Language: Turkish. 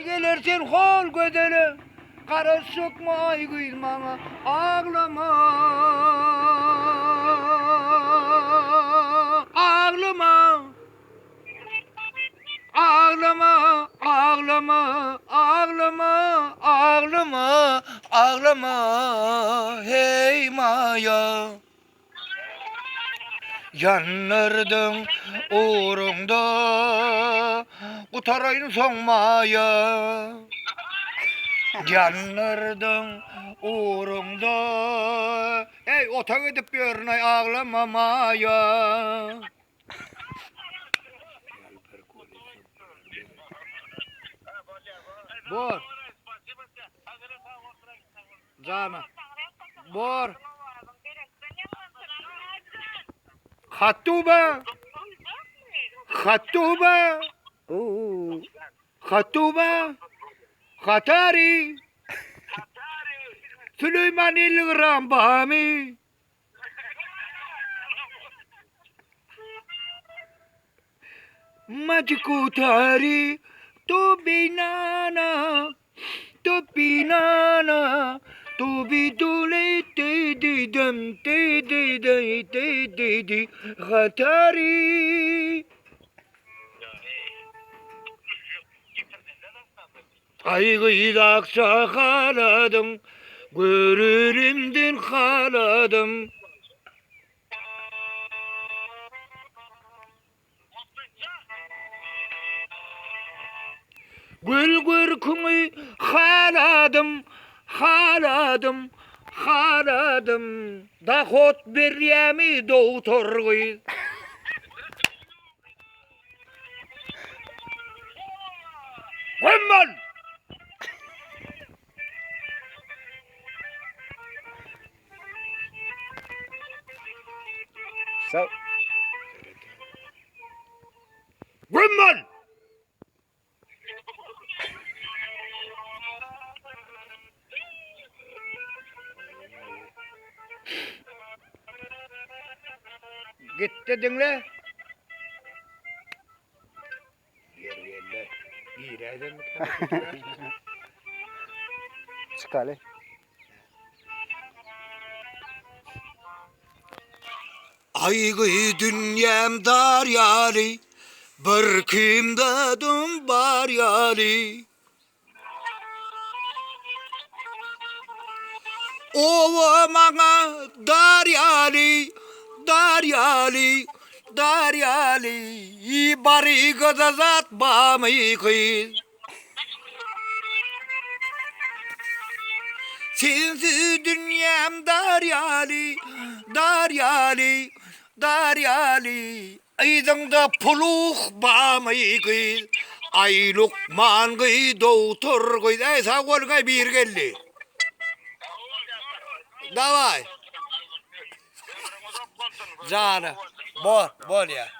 Gelirsin hol gözeli, kara sıkma ay kızmana, ağlama, ağlama, ağlama, ağlama, ağlama, ağlama, ağlama, hey maya. Yanırdın uğrunda, kutarayın soğmaya. Yanırdın uğrunda, ey ota gidip görünay ağlamamaya. Bor. Canım. Bor. Hatuba. Hatuba. Hatuba. Hatari. Süleyman İlgram Bami. Majikutari. Tu binana. Tu binana. Tu bidule te didem te de Hatari. Aygıydakça haladım, görürümdün haladım. Gül gürkümü haladım, haladım, haladım. Dahot bir yemi doktor gıy. Gümbel! So, Gümbel! Git dedin le. Yerle. İğreden mi? çıkalı. Aygı dünyam dar yari, bir kimdadım bar yari. Ova mana dar yari, dar yari, dar yari. Bari gazat bami kız. Sensiz dünyam dar yari, dar yari, dar yari. Aydın'da puluk bamı kız. Ay Lukman kız, doktor kız. Ay sağ ol bir geldi. Davay. Canım. Bol ya.